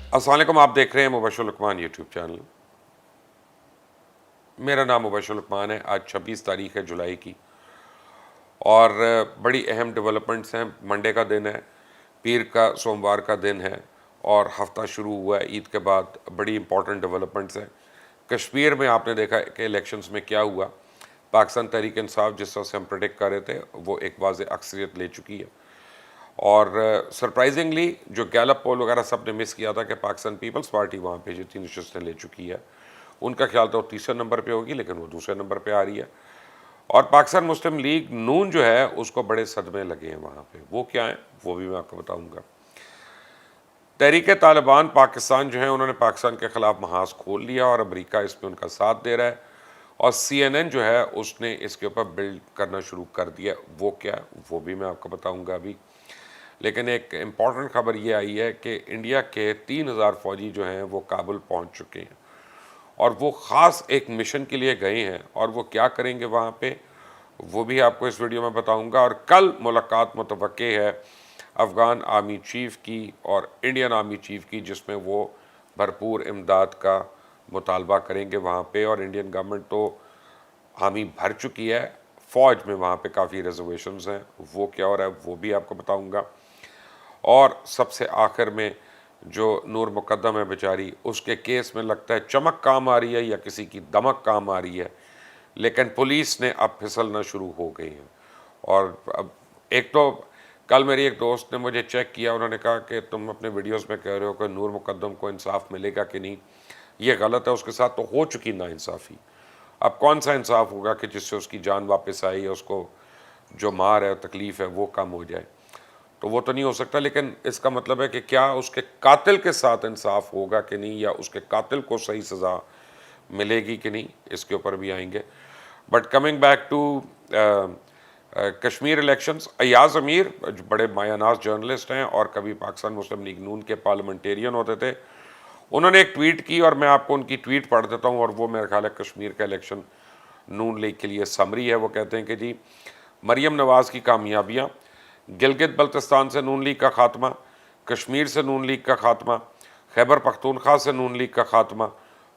अस्सलाम वालेकुम, आप देख रहे हैं मुबशर लुकमान यूट्यूब चैनल। मेरा नाम मुबशर लुकमान है। आज 26 तारीख है जुलाई की और बड़ी अहम डेवलपमेंट्स हैं। मंडे का दिन है, पीर का सोमवार का दिन है और हफ्ता शुरू हुआ है ईद के बाद। बड़ी इंपॉर्टेंट डेवलपमेंट्स हैं। कश्मीर में आपने देखा कि इलेक्शंस में क्या हुआ। पाकिस्तान तहरीक इंसाफ जिस तरह से हम प्रेडिक्ट कर रहे थे वो एक वाज़ेह अक्सरियत ले चुकी है और सरप्राइजिंगली जो गैलप पोल वगैरह सब ने मिस किया था कि पाकिस्तान पीपल्स पार्टी वहाँ पे जितनी नशस्तें ले चुकी है, उनका ख्याल था वो तीसरे नंबर पे होगी, लेकिन वो दूसरे नंबर पे आ रही है। और पाकिस्तान मुस्लिम लीग नून जो है उसको बड़े सदमे लगे हैं वहाँ पे। वो क्या है वो भी मैं आपको बताऊँगा। तहरीक तालिबान पाकिस्तान जो है उन्होंने पाकिस्तान के ख़िलाफ़ महाज खोल लिया और अमेरिका इसमें उनका साथ दे रहा है और CNN जो है उसने इसके ऊपर बिल्ड करना शुरू कर दिया। वो क्या है वो भी मैं आपको बताऊँगा अभी। लेकिन एक इम्पॉर्टेंट खबर ये आई है कि इंडिया के 3000 फ़ौजी जो हैं वो काबुल पहुंच चुके हैं और वो ख़ास एक मिशन के लिए गए हैं और वो क्या करेंगे वहाँ पे वो भी आपको इस वीडियो में बताऊंगा। और कल मुलाकात मुतवक्के है अफ़गान आर्मी चीफ़ की और इंडियन आर्मी चीफ़ की, जिसमें वो भरपूर इमदाद का मुतालबा करेंगे वहाँ पे। और इंडियन गवर्नमेंट तो हामी भर चुकी है, फ़ौज में वहाँ पे काफ़ी रिजर्वेशंस हैं। वो क्या हो रहा है वो भी आपको बताऊंगा। और सबसे आखिर में जो नूर मुकद्दम है बेचारी, उसके केस में लगता है चमक काम आ रही है या किसी की दमक काम आ रही है, लेकिन पुलिस ने अब फिसलना शुरू हो गई है। और अब एक तो कल मेरी एक दोस्त ने मुझे चेक किया, उन्होंने कहा कि तुम अपने वीडियोस में कह रहे हो कि नूर मुकद्दम को इंसाफ मिलेगा कि नहीं, ये गलत है। उसके साथ तो हो चुकी नाइंसाफ़ी। अब कौन सा इंसाफ होगा कि जिससे उसकी जान वापस आई है, उसको जो मार है तकलीफ़ है वो कम हो जाए, तो वो तो नहीं हो सकता। लेकिन इसका मतलब है कि क्या उसके कातिल के साथ इंसाफ होगा कि नहीं, या उसके कातिल को सही सज़ा मिलेगी कि नहीं, इसके ऊपर भी आएंगे। But coming back to Kashmir elections, Ayaz Amir जो बड़े मायानाज जर्नलिस्ट हैं और कभी पाकिस्तान मुस्लिम लीग नून के पार्लियामेंटेरियन होते थे, उन्होंने एक ट्वीट की और मैं आपको उनकी ट्वीट पढ़ देता हूँ और वो मेरा ख्याल है कश्मीर का इलेक्शन नून लीग के लिए समरी है। वो कहते हैं कि जी, मरीम नवाज़ की कामयाबियाँ, गिलगित बल्तिस्तान से नून लीग का खात्मा, कश्मीर से नून लीग का खात्मा, खैबर पख्तूनख्वा से नून लीग का खात्मा,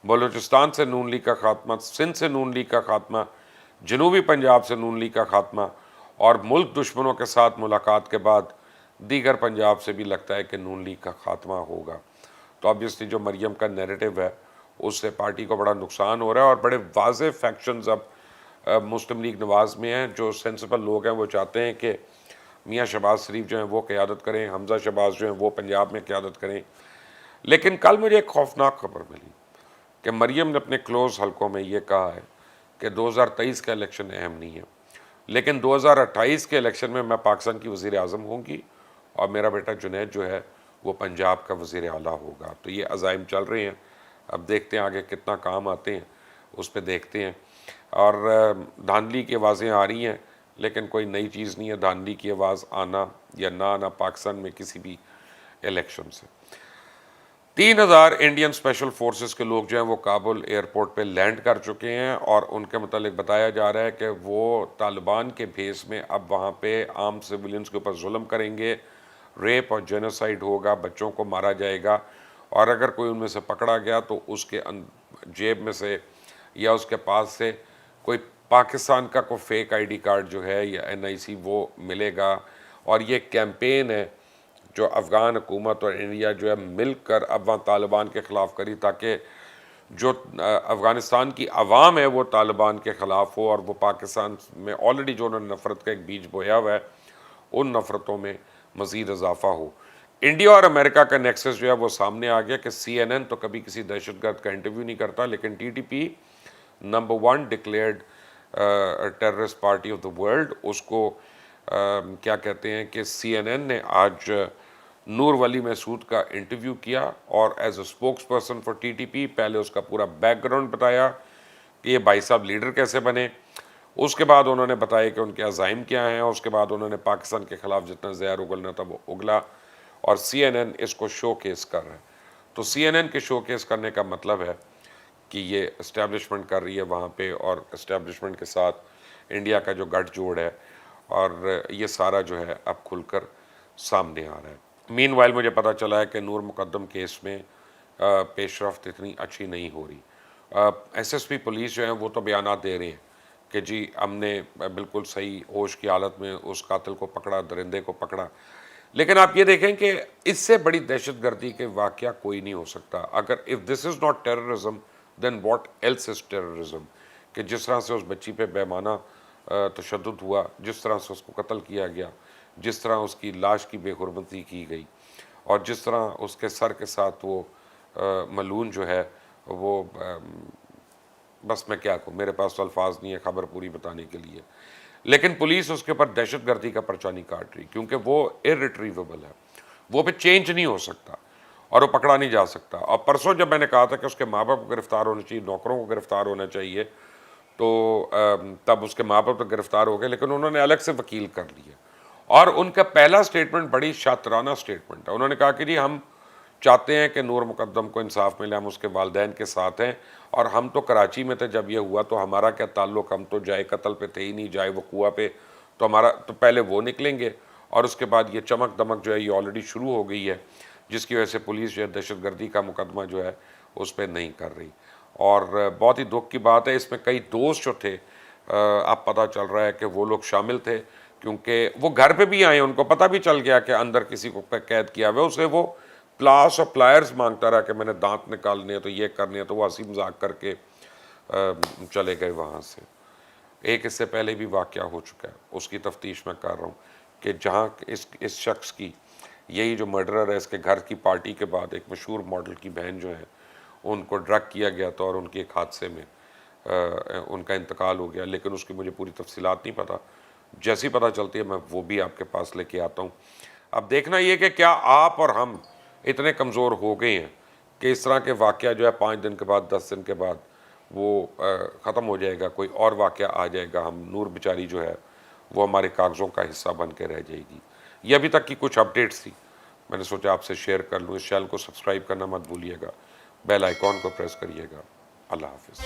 बलूचिस्तान से नून लीग का खात्मा, सिंध से नून लीग का खात्मा, जनूबी पंजाब से नून लीग का खात्मा और मुल्क दुश्मनों के साथ मुलाकात के बाद दीगर पंजाब से भी लगता है कि नून लीग का खात्मा होगा। तो ऑब्वियसली जो मरियम का नैरेटिव है उससे पार्टी को बड़ा नुकसान हो रहा है और बड़े वाज़ेह फैक्शंस अब मुस्लिम लीग नवाज़ में हैं। जो सेंसिबल लोग हैं वो चाहते हैं कि मियाँ शहबाज शरीफ जो हैं वो क़यादत करें, हमज़ा शहबाज जो हैं वो पंजाब में क़यादत करें। लेकिन कल मुझे एक खौफनाक खबर मिली कि मरियम ने अपने क्लोज़ हलकों में ये कहा है कि 2023 का इलेक्शन अहम नहीं है, लेकिन 2028 के इलेक्शन में मैं पाकिस्तान की वज़ीर आज़म होंगी और मेरा बेटा जुनैद जो है वो पंजाब का वज़ीर आला होगा। तो ये अज़ाइम चल रहे हैं, अब देखते हैं आगे कितना काम आते हैं, उस पर देखते हैं। और धांधली की आवाज़ें आ रही हैं, लेकिन कोई नई चीज़ नहीं है धांधली की आवाज़ आना या ना आना पाकिस्तान में किसी भी इलेक्शन से। 3000 इंडियन स्पेशल फोर्सेस के लोग जो हैं वो काबुल एयरपोर्ट पे लैंड कर चुके हैं और उनके मतलब बताया जा रहा है कि वो तालिबान के भेस में अब वहाँ पे आम सिविलियंस के ऊपर जुल्म करेंगे, रेप और जेनोसाइड होगा, बच्चों को मारा जाएगा। और अगर कोई उनमें से पकड़ा गया तो उसके जेब में से या उसके पास से कोई पाकिस्तान का कोई फेक ID कार्ड जो है या NIC वो मिलेगा। और ये कैंपेन है जो अफ़गान हुकूमत और इंडिया जो है मिलकर अब वहाँ तालिबान के ख़िलाफ़ करी, ताकि जो अफ़गानिस्तान की आवाम है वो तालिबान के ख़िलाफ़ हो और वो पाकिस्तान में ऑलरेडी जो उन्होंने नफ़रत का एक बीज बोया हुआ है उन नफ़रतों में मज़ीद इजाफ़ा हो। इंडिया और अमेरिका का नेक्सस जो है वो सामने आ गया कि CNN तो कभी किसी दहशतगर्द का इंटरव्यू नहीं करता, लेकिन TTP number 1 declared terrorist party of the world, उसको क्या कहते हैं कि CNN ने आज नूर वली महसूद का इंटरव्यू किया और as a spokesperson for TTP पहले उसका पूरा बैकग्राउंड बताया कि ये भाई साहब लीडर कैसे बने। उसके बाद उन्होंने बताया कि उनके अज़ाइम क्या हैं। उसके बाद उन्होंने पाकिस्तान के ख़िलाफ़ जितना ज़हर उगलना था वो उगला और CNN इसको शो केस कर रहा है। तो CNN के शो केस करने का मतलब है कि ये इस्टेब्लिशमेंट कर रही है वहाँ पे और इस्टेब्लिशमेंट के साथ इंडिया का जो गठजोड़ है और ये सारा जो है अब खुलकर सामने आ रहा है। मीनवाइल मुझे पता चला है कि नूर मुकद्दम केस में پیش رفت اتنی اچھی نہیں ہو رہی. ایس ایس پی پولیس جو ہیں وہ تو بیانات دے رہے ہیں کہ جی ہم نے بالکل صحیح ہوش کی حالت میں اس قاتل کو پکڑا, درندے کو پکڑا. لیکن آپ یہ دیکھیں کہ اس سے بڑی دہشت گردی کے واقعہ کوئی نہیں ہو سکتا. اگر if this is not terrorism then what else is terrorism, کہ جس طرح سے اس بچی پہ بیمانہ تشدد ہوا, جس طرح سے اس کو قتل کیا گیا, جس طرح اس کی لاش کی بے حرمتی کی گئی, اور جس طرح اس کے سر کے ساتھ وہ ملعون جو ہے وہ بس میں کیا کہوں, میرے پاس تو الفاظ نہیں ہے خبر پوری بتانے کے لیے. لیکن پولیس اس کے اوپر دہشت گردی کا پرچہ نہیں کاٹ رہی کیونکہ وہ irretrievable ہے, وہ پہ چینج نہیں ہو سکتا اور وہ پکڑا نہیں جا سکتا. اور پرسوں جب میں نے کہا تھا کہ اس کے ماں باپ کو گرفتار ہونا چاہیے, نوکروں کو گرفتار ہونا چاہیے, تو تب اس کے ماں باپ تو گرفتار ہو گئے لیکن انہوں نے الگ سے وکیل کر لیے. اور ان کا پہلا سٹیٹمنٹ بڑی شاطرانہ سٹیٹمنٹ ہے. انہوں نے کہا کہ جی ہم چاہتے ہیں کہ نور مقدم کو انصاف ملے, ہم اس کے والدین کے ساتھ ہیں, اور ہم تو کراچی میں تھے جب یہ ہوا, تو ہمارا کیا تعلق, ہم تو جائے قتل پہ تھے ہی نہیں, جائے وقوع پہ, تو ہمارا تو پہلے وہ نکلیں گے اور اس کے بعد یہ چمک دمک جو ہے یہ آلریڈی شروع ہو گئی ہے, جس کی وجہ سے پولیس جو ہے دہشت گردی کا مقدمہ جو ہے اس پہ نہیں کر رہی. اور بہت ہی دکھ کی بات ہے, اس میں کئی دوست جو تھے اب پتہ چل رہا ہے کہ وہ لوگ شامل تھے, کیونکہ وہ گھر پہ بھی آئے, ان کو پتہ بھی چل گیا کہ اندر کسی کو قید کیا ہوا ہے. اسے وہ پلاس اور پلائرز مانگتا رہا کہ میں نے دانت نکالنے ہیں تو یہ کرنے ہیں, تو وہ ہنسی مذاق کر کے چلے گئے وہاں سے. ایک اس سے پہلے بھی واقعہ ہو چکا ہے, اس کی تفتیش میں کر رہا ہوں کہ جہاں اس شخص کی, یہی جو مرڈرر ہے, اس کے گھر کی پارٹی کے بعد ایک مشہور ماڈل کی بہن جو ہے ان کو ڈرگ کیا گیا تھا اور ان کی ایک حادثے میں ان کا انتقال ہو گیا. لیکن اس کی مجھے پوری تفصیلات نہیں پتہ, جیسی پتہ چلتی ہے میں وہ بھی آپ کے پاس لے کے آتا ہوں. اب دیکھنا یہ کہ کیا آپ اور ہم اتنے کمزور ہو گئے ہیں کہ اس طرح کے واقعہ جو ہے 5 دن کے بعد 10 دن کے بعد وہ ختم ہو جائے گا, کوئی اور واقعہ آ جائے گا, ہم نور بیچاری جو ہے وہ ہمارے کاغذوں کا حصہ بن کے رہ جائے گی. یہ ابھی تک کی کچھ اپڈیٹس تھی, میں نے سوچا آپ سے شیئر کر لوں. اس چینل کو سبسکرائب کرنا مت بھولیے گا, بیل آئیکن کو پریس کریے گا. اللہ حافظ.